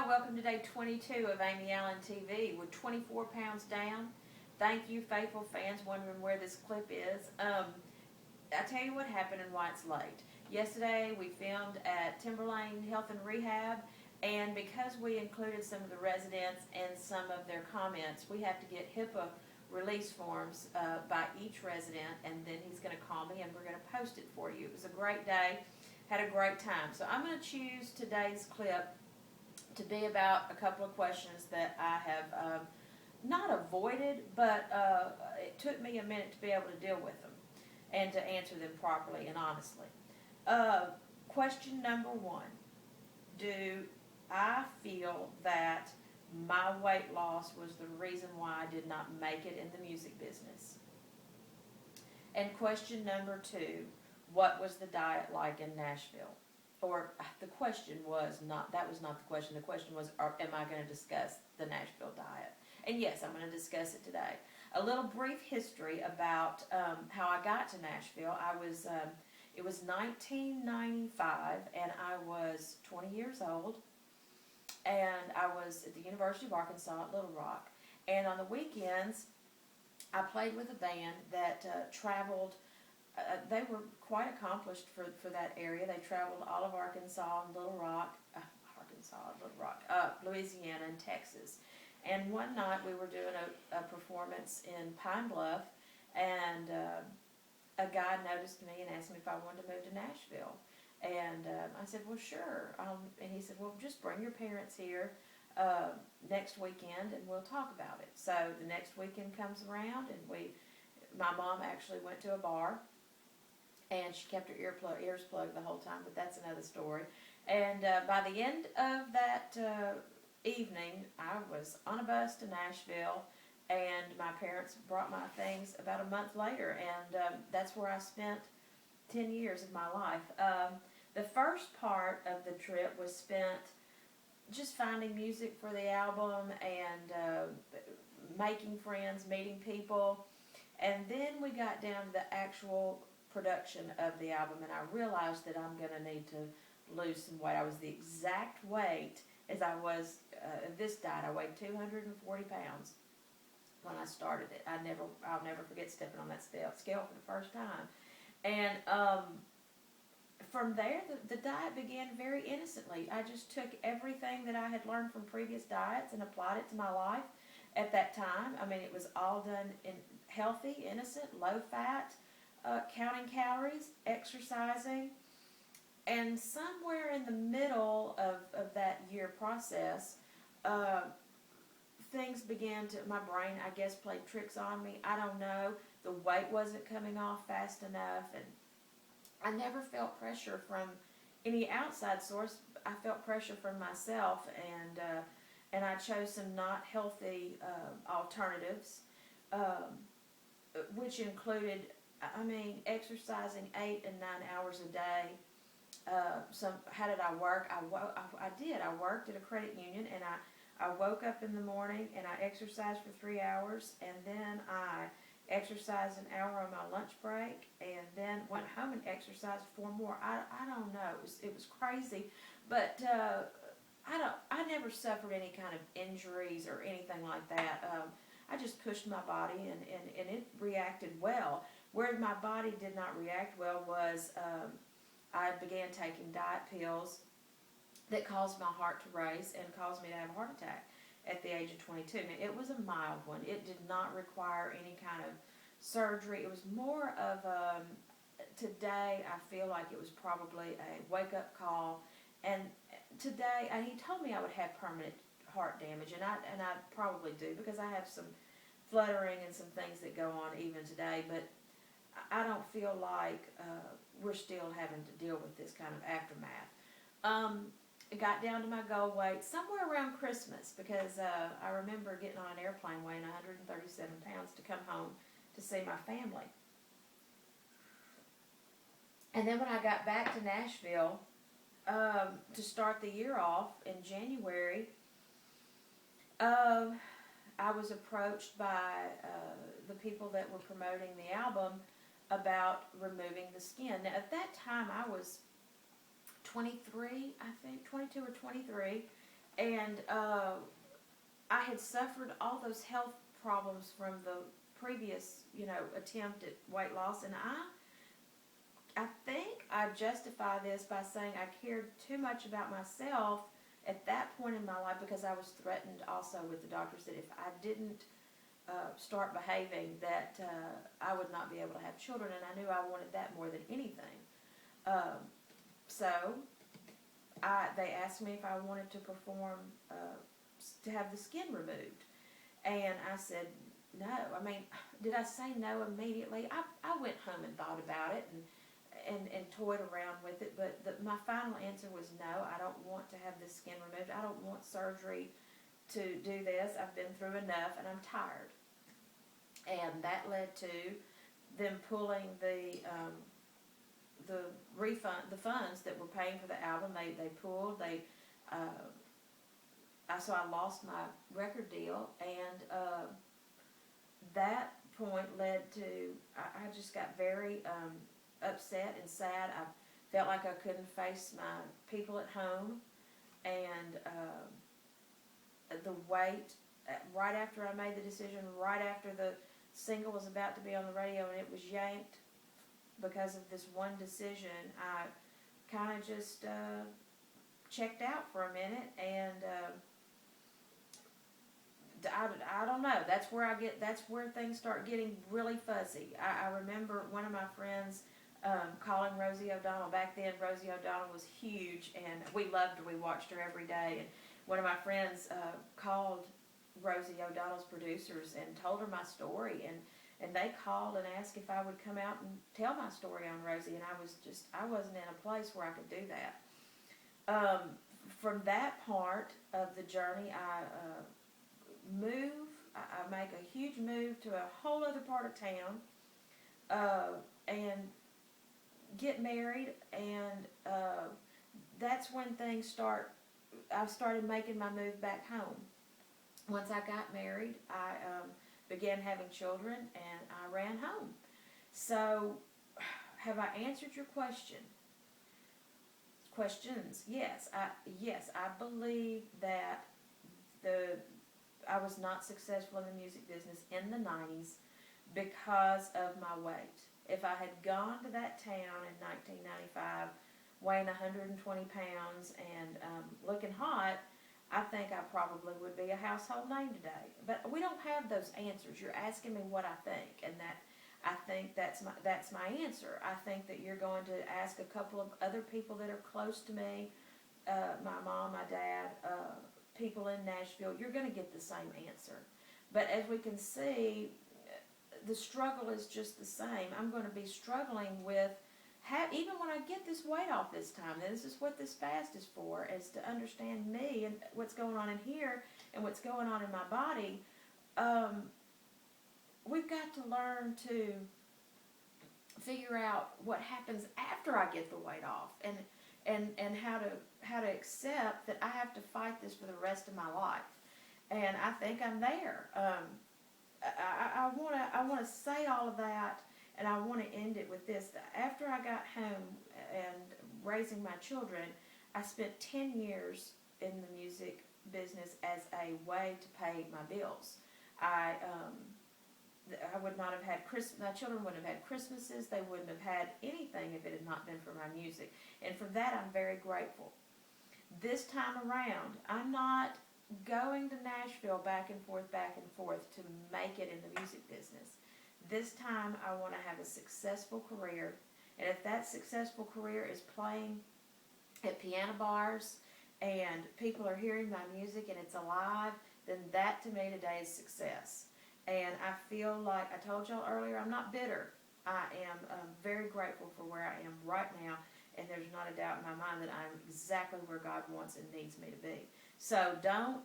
Hi, welcome to day 22 of AmyAllenTV. We're 24 pounds down. Thank you, faithful fans, wondering where this clip is. I tell you what happened and why it's late. Yesterday, we filmed at Timberlane Health and Rehab, and because we included some of the residents and some of their comments, we have to get HIPAA release forms by each resident, and then he's going to call me and we're going to post it for you. It was a great day, had a great time. So I'm going to choose today's clip to be about a couple of questions that I have not avoided, but it took me a minute to be able to deal with them and to answer them properly and honestly. Question number one, do I feel that my weight loss was the reason why I did not make it in the music business? And question number two, what was the diet like in Nashville? Or the question was not, that was not the question. The question was, am I going to discuss the Nashville diet? And yes, I'm going to discuss it today. A little brief history about how I got to Nashville. It was 1995, and I was 20 years old, and I was at the University of Arkansas at Little Rock. And on the weekends, I played with a band that traveled. They were quite accomplished for that area. They traveled all of Arkansas and Louisiana and Texas. And one night we were doing a performance in Pine Bluff, and a guy noticed me and asked me if I wanted to move to Nashville. And I said, well, sure. And he said, well, just bring your parents here next weekend and we'll talk about it. So the next weekend comes around, and my mom actually went to a bar, and she kept her ears plugged the whole time, but that's another story. And by the end of that evening, I was on a bus to Nashville, and my parents brought my things about a month later, and that's where I spent 10 years of my life. The first part of the trip was spent just finding music for the album and making friends, meeting people, and then we got down to the actual production of the album, and I realized that I'm going to need to lose some weight. I was the exact weight as I was this diet. I weighed 240 pounds when I started it. I'll never forget stepping on that scale for the first time. And from there, the diet began very innocently. I just took everything that I had learned from previous diets and applied it to my life at that time. I mean, it was all done in healthy, innocent, low fat, counting calories, exercising, and somewhere in the middle of that year process, things began to, my brain, I guess, played tricks on me. I don't know. The weight wasn't coming off fast enough, and I never felt pressure from any outside source. I felt pressure from myself, and I chose some not healthy alternatives, which included, exercising 8 and 9 hours a day. How did I work? I worked at a credit union, and I woke up in the morning and I exercised for 3 hours, and then I exercised an hour on my lunch break, and then went home and exercised 4 more. I don't know. It was crazy, but I never suffered any kind of injuries or anything like that. I just pushed my body, and it reacted well. Where my body did not react well was I began taking diet pills that caused my heart to race and caused me to have a heart attack at the age of 22. Now, it was a mild one. It did not require any kind of surgery. It was more of today I feel like it was probably a wake-up call. And today, and he told me I would have permanent heart damage, and I probably do, because I have some fluttering and some things that go on even today, but I don't feel like we're still having to deal with this kind of aftermath. I got down to my goal weight somewhere around Christmas, because I remember getting on an airplane weighing 137 pounds to come home to see my family. And then when I got back to Nashville to start the year off in January, I was approached by the people that were promoting the album about removing the skin. Now, at that time, I was 23, I think, 22 or 23, And I had suffered all those health problems from the previous, attempt at weight loss, and I think I justify this by saying I cared too much about myself at that point in my life, because I was threatened also with the doctors that if I didn't start behaving, that I would not be able to have children, and I knew I wanted that more than anything. So they asked me if I wanted to perform, to have the skin removed, and I said no. I mean, did I say no immediately? I went home and thought about it and toyed around with it, but my final answer was no. I don't want to have the skin removed. I don't want surgery to do this. I've been through enough, and I'm tired. And that led to them pulling the refund, the funds that were paying for the album. They pulled. So I lost my record deal, and that point led to I just got very upset and sad. I felt like I couldn't face my people at home, and the weight. Right after I made the decision, right after the single was about to be on the radio and it was yanked because of this one decision, I kind of just checked out for a minute, and I don't know. That's where things start getting really fuzzy. I remember one of my friends calling Rosie O'Donnell. Back then, Rosie O'Donnell was huge, and we loved her. We watched her every day. And one of my friends called Rosie O'Donnell's producers and told her my story, and they called and asked if I would come out and tell my story on Rosie, and I wasn't in a place where I could do that. From that part of the journey, I make a huge move to a whole other part of town, and get married, and that's when I started making my move back home. Once I got married, I began having children, and I ran home. So, have I answered your questions? Yes. I believe that I was not successful in the music business in the 90s because of my weight. If I had gone to that town in 1995 weighing 120 pounds and looking hot, I think I probably would be a household name today. But we don't have those answers. You're asking me what I think, and I think that's my answer. I think that you're going to ask a couple of other people that are close to me, my mom, my dad, people in Nashville. You're going to get the same answer. But as we can see, the struggle is just the same. I'm going to be struggling with, even when I get this weight off this time. And this is what this fast is for, is to understand me and what's going on in here and what's going on in my body. We've got to learn to figure out what happens after I get the weight off, and how to accept that I have to fight this for the rest of my life. And I think I'm there. I want to say all of that, and I want to end it with this. After I got home and raising my children, I spent 10 years in the music business as a way to pay my bills. I would not have had my children wouldn't have had Christmases. They wouldn't have had anything if it had not been for my music. And for that, I'm very grateful. This time around, I'm not going to Nashville back and forth to make it in the music business. This time, I want to have a successful career. And if that successful career is playing at piano bars and people are hearing my music and it's alive, then that to me today is success. And I feel like I told y'all earlier, I'm not bitter. I am very grateful for where I am right now, and there's not a doubt in my mind that I'm exactly where God wants and needs me to be. So don't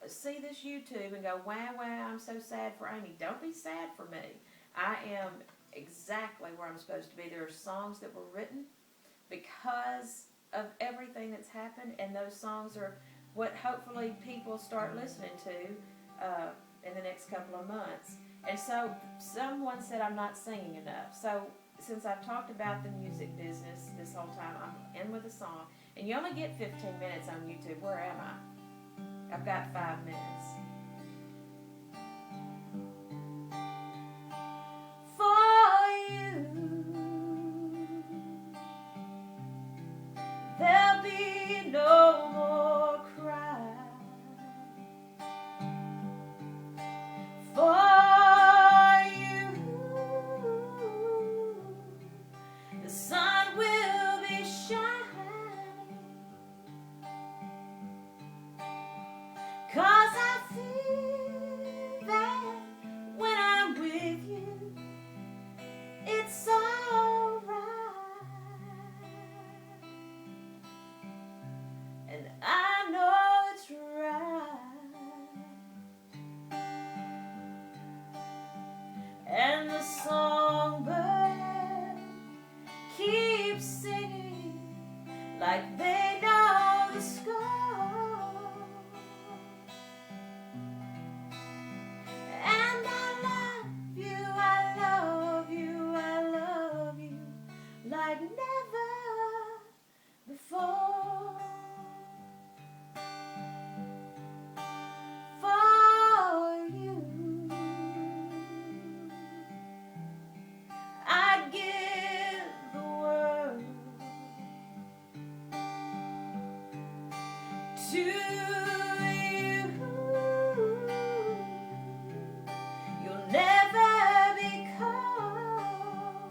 see this YouTube and go, wow, I'm so sad for Amy. Don't be sad for me. I am exactly where I'm supposed to be. There are songs that were written because of everything that's happened, and those songs are what hopefully people start listening to in the next couple of months. And so someone said I'm not singing enough. So since I've talked about the music business this whole time, I'm in with a song. And you only get 15 minutes on YouTube. Where am I? I've got 5 minutes. For you, there'll be no more crying. For you, the sun will be shining. 'Cause I feel that when I'm with you, it's alright. And I know it's right. And the songbird keeps singing like they know the score. And I love you, I love you, I love you like never before. For you, I'd give the world to you. You'll never be cold.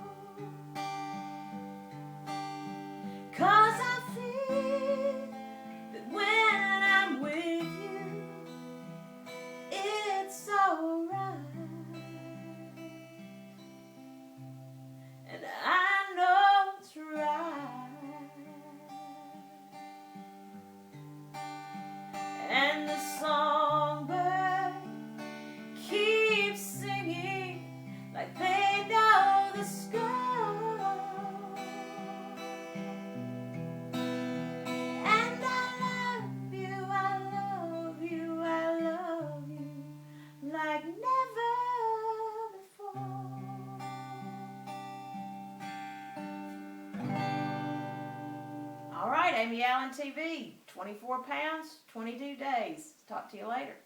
'Cause I feel that when I'm with you, it's alright. And I know it's right. And the songbird keeps singing like they know the score. And I love you, I love you, I love you like never before. All right, AmyAllenTV, 24 pounds, 22 days. Talk to you later.